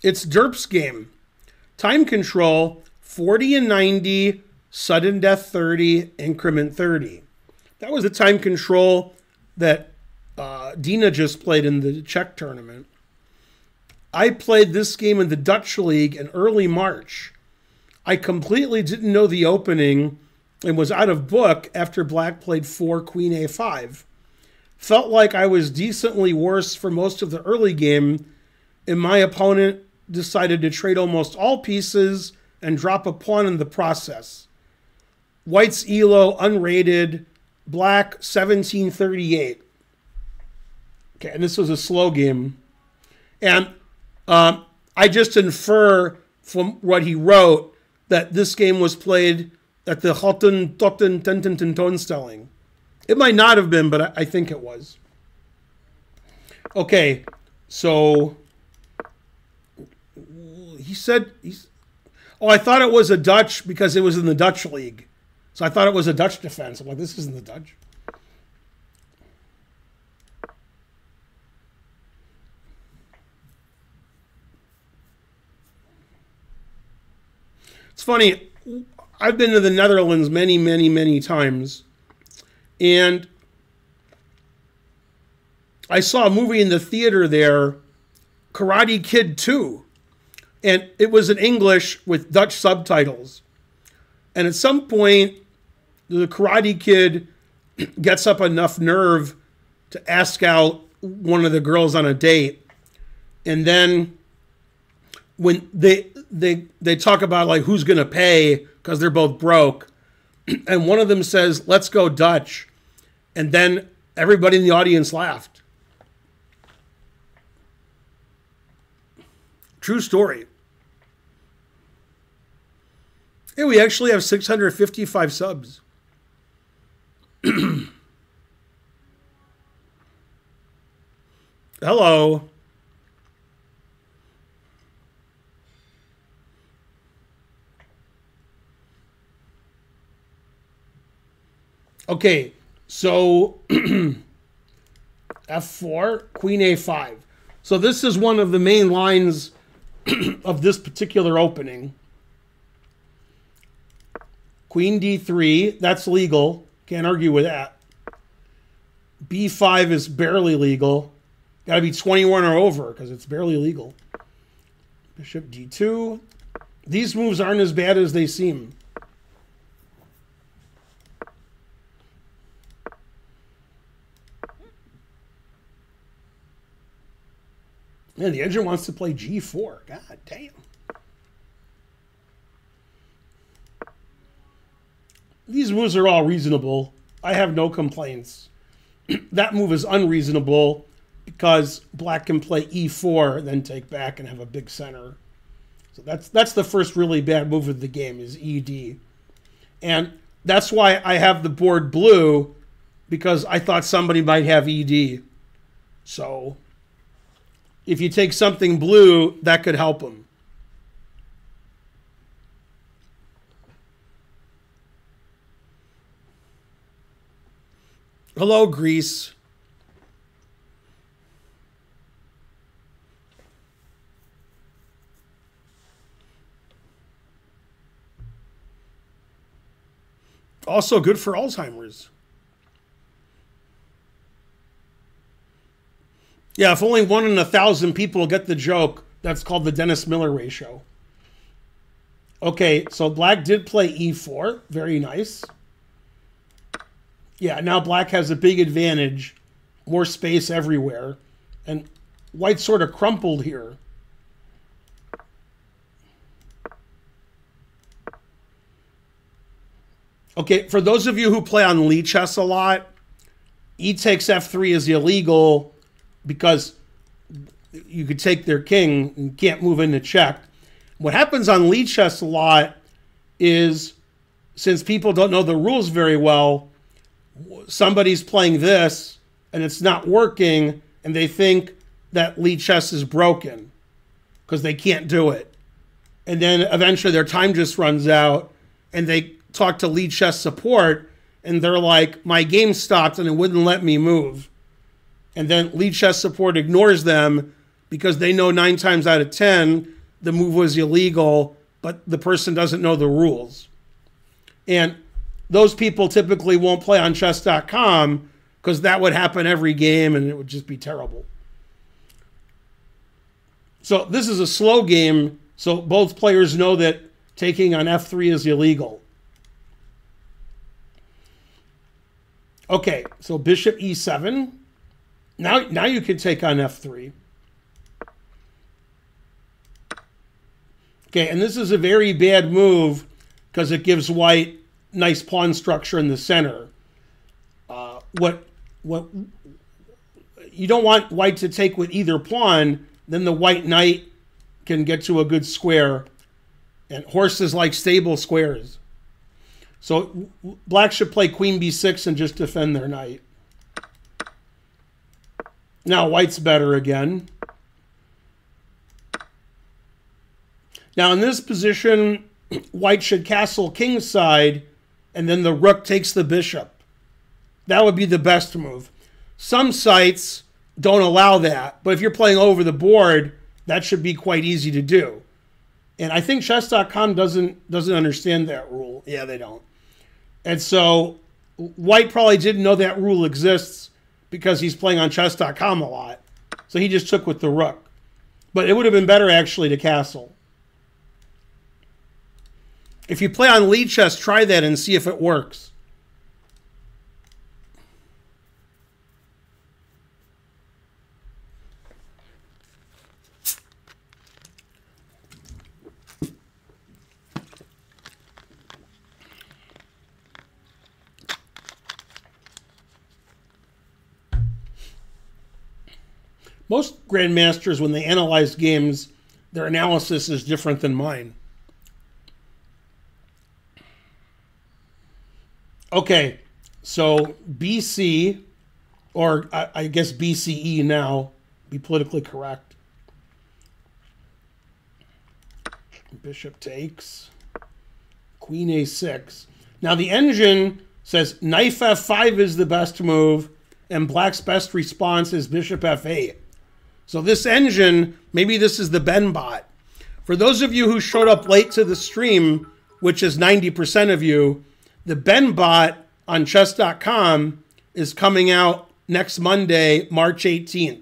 It's Derp's game. Time control, 40 and 90, sudden death 30, increment 30. That was the time control that Dina just played in the Czech tournament. I played this game in the Dutch League in early March. I completely didn't know the opening and was out of book after Black played 4 Queen A5. Felt like I was decently worse for most of the early game, and my opponent decided to trade almost all pieces and drop a pawn in the process. White's ELO unrated, Black 1738. Okay, and this was a slow game. And I just infer from what he wrote that this game was played at the Hotten Totten Tenten Tonstelling. It might not have been, but I think it was. Okay, so he said, oh, I thought it was a Dutch because it was in the Dutch League. So I thought it was a Dutch defense. I'm like, this isn't the Dutch. It's funny. I've been to the Netherlands many, many, many times. And I saw a movie in the theater there, Karate Kid 2. And it was in English with Dutch subtitles. And at some point, the Karate Kid gets up enough nerve to ask out one of the girls on a date. And then when they talk about like who's going to pay because they're both broke, and one of them says, "Let's go Dutch." And then everybody in the audience laughed. True story. Hey, we actually have 655 subs. Hello. Okay, so F4, Queen A5. So this is one of the main lines of this particular opening. Queen D3, that's legal. Can't argue with that. B5 is barely legal. Got to be 21 or over because it's barely legal. Bishop D2. These moves aren't as bad as they seem. Man, the engine wants to play G4. God damn. These moves are all reasonable. I have no complaints. That move is unreasonable because Black can play E4, then take back and have a big center. So that's the first really bad move of the game is ED. And that's why I have the board blue, because I thought somebody might have ED. So if you take something blue, that could help them. Hello, Greece. Also good for Alzheimer's. Yeah, if only 1 in 1,000 people get the joke, that's called the Dennis Miller ratio. Okay, so Black did play E4. Very nice. Yeah, now Black has a big advantage. More space everywhere. And White sort of crumpled here. Okay, for those of you who play on Lichess a lot, E takes F3 is illegal because you could take their king and can't move into check. What happens on Lichess a lot is, since people don't know the rules very well, somebody's playing this and it's not working and they think that Lichess is broken because they can't do it. And then eventually their time just runs out and they talk to Lichess support and they're like, my game stopped and it wouldn't let me move. And then Lichess support ignores them because they know 9 times out of 10 the move was illegal, but the person doesn't know the rules. And those people typically won't play on chess.com because that would happen every game and it would just be terrible. So this is a slow game, so both players know that taking on f3 is illegal. Okay, so bishop e7. Now you can take on f3. Okay, and this is a very bad move because it gives white nice pawn structure in the center. What you don't want white to take with either pawn, then the white knight can get to a good square, and horses like stable squares. So black should play queen b6 and just defend their knight. Now white's better again. Now in this position, white should castle kingside, and then the rook takes the bishop. That would be the best move. Some sites don't allow that, but if you're playing over the board, that should be quite easy to do. And I think chess.com doesn't understand that rule. Yeah, they don't. And so white probably didn't know that rule exists because he's playing on chess.com a lot. So he just took with the rook. But it would have been better actually to castle. If you play on lead chess, try that and see if it works. Most grandmasters, when they analyze games, their analysis is different than mine. Okay, so BC, or I guess BCE now, be politically correct. Bishop takes. Queen a6. Now the engine says knife f5 is the best move, and black's best response is bishop f8. So this engine, maybe this is the Ben bot. For those of you who showed up late to the stream, which is 90% of you, the Ben bot on chess.com is coming out next Monday, March 18th.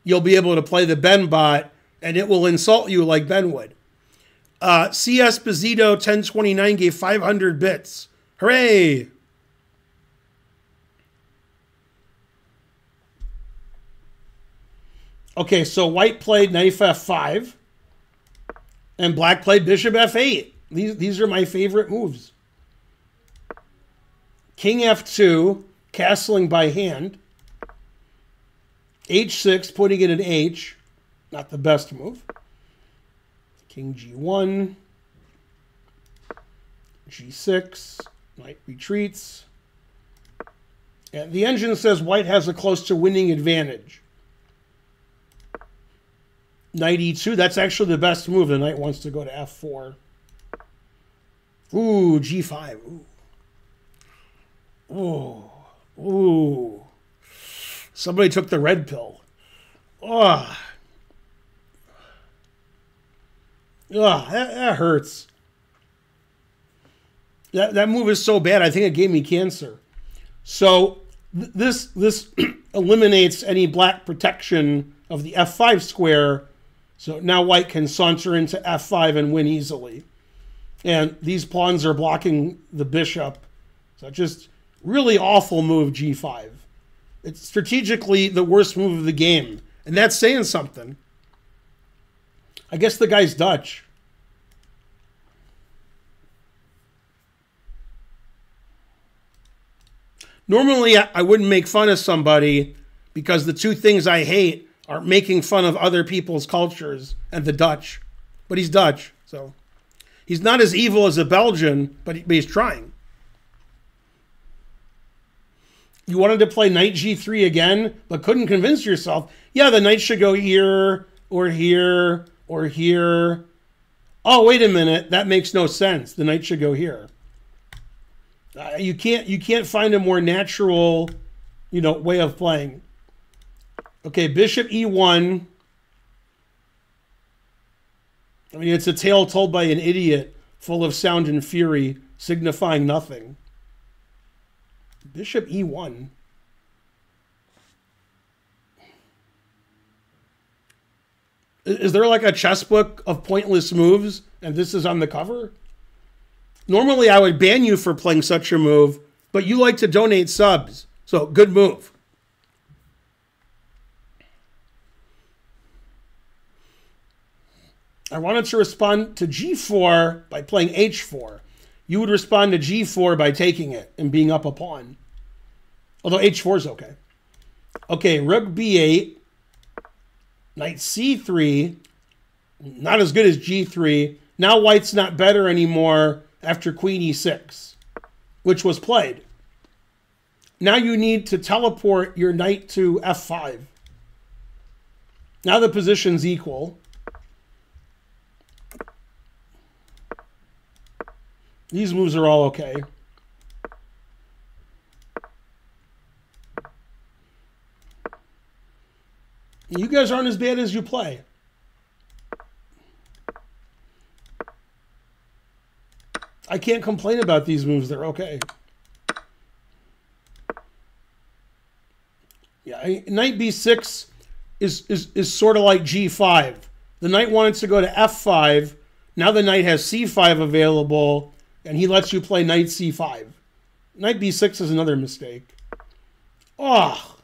You'll be able to play the Ben bot, and it will insult you like Ben would. CS Bazito 1029 gave 500 bits. Hooray! Okay, so white played knight f5, and black played bishop f8. These are my favorite moves. King f2, castling by hand. h6, putting it in h. Not the best move. King g1. g6. Knight retreats. And the engine says white has a close to winning advantage. Knight e2, that's actually the best move. The knight wants to go to f4. Ooh, g5. Ooh. Ooh. Ooh. Somebody took the red pill. Oh. Oh, that hurts. That move is so bad, I think it gave me cancer. So this eliminates any black protection of the f5 square. So now white can saunter into f5 and win easily. And these pawns are blocking the bishop. So just really awful move, g5. It's strategically the worst move of the game. And that's saying something. I guess the guy's Dutch. Normally, I wouldn't make fun of somebody because the two things I hate are making fun of other people's cultures and the Dutch. But he's Dutch, so he's not as evil as a Belgian, but he's trying. You wanted to play knight g3 again, but couldn't convince yourself. Yeah, the knight should go here, or here, or here. Oh, wait a minute. That makes no sense. The knight should go here. You can't find a more natural, way of playing. Okay, bishop e1. I mean, it's a tale told by an idiot, full of sound and fury, signifying nothing. Bishop E1. Is there like a chess book of pointless moves, and this is on the cover? Normally, I would ban you for playing such a move, but you like to donate subs, so good move. I wanted to respond to G4 by playing H4. You would respond to G4 by taking it and being up a pawn. Although H4 is okay. Okay, Rook B8. Knight C3. Not as good as G3. Now White's not better anymore after Queen E6, which was played. Now you need to teleport your knight to F5. Now the position's equal. These moves are all okay. You guys aren't as bad as you play. I can't complain about these moves. They're okay. Yeah, knight B6 is sort of like G5. The knight wanted to go to F5. Now the knight has C5 available, and he lets you play knight C5. Knight B6 is another mistake. Oh.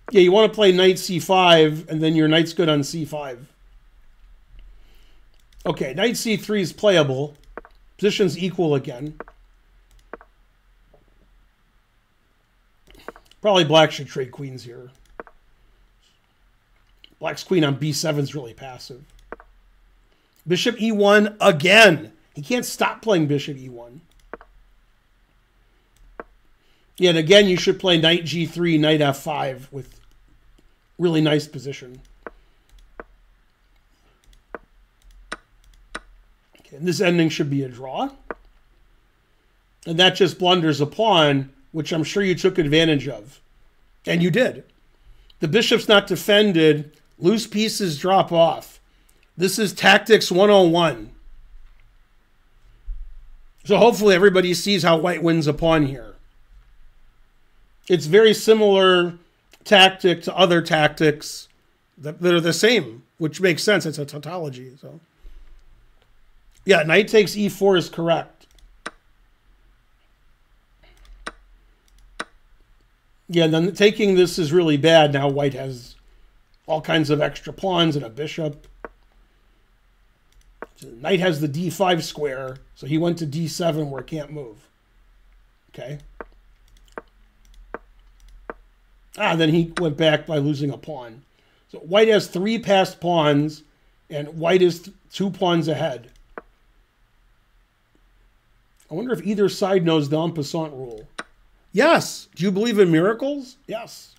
Yeah, you want to play knight C5, and then your knight's good on C5. Okay, knight C3 is playable. Position's equal again. Probably black should trade queens here. Black's queen on B7 is really passive. Bishop E1 again. He can't stop playing bishop E1. Yeah, and again, you should play knight G3, knight F5 with really nice position. Okay, and this ending should be a draw. And that just blunders a pawn, which I'm sure you took advantage of. And you did. The bishop's not defended. Loose pieces drop off. This is Tactics 101. So hopefully everybody sees how white wins a pawn here. It's very similar tactic to other tactics that are the same, which makes sense. It's a tautology. So, yeah, knight takes E4 is correct. Yeah, then taking this is really bad. Now white has all kinds of extra pawns and a bishop. So knight has the D5 square, so he went to D7 where it can't move. Okay. Then he went back by losing a pawn. So white has 3 passed pawns, and white is 2 pawns ahead. I wonder if either side knows the en passant rule. Yes. Do you believe in miracles? Yes.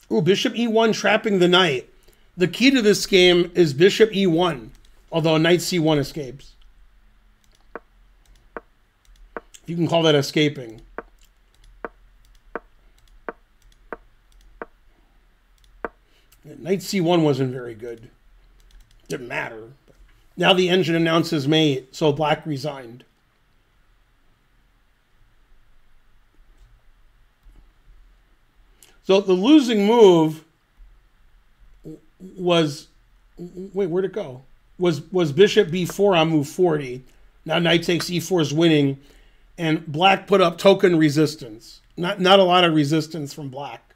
Ooh, bishop E1 trapping the knight. The key to this game is bishop E1, although knight C1 escapes. You can call that escaping. Knight C1 wasn't very good. Didn't matter. Now the engine announces mate, so black resigned. So the losing move was, wait, where'd it go? Was bishop B4 on move 40. Now knight takes E4 is winning, and black put up token resistance. Not a lot of resistance from black.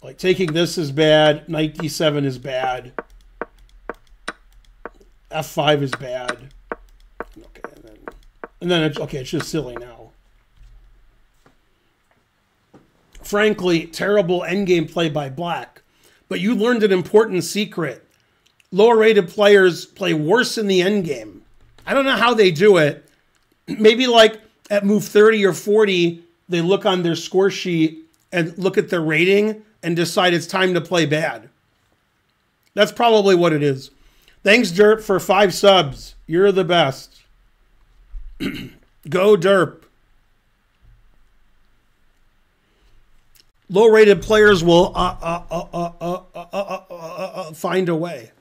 Like taking this is bad, knight D7 is bad, F5 is bad. Okay, and then it's okay. It's just silly now. Frankly, terrible endgame play by black. But you learned an important secret. Lower-rated players play worse in the endgame. I don't know how they do it. Maybe like at move 30 or 40, they look on their score sheet and look at their rating and decide it's time to play bad. That's probably what it is. Thanks, Derp, for 5 subs. You're the best. Go, Derp. Low-rated players will find a way.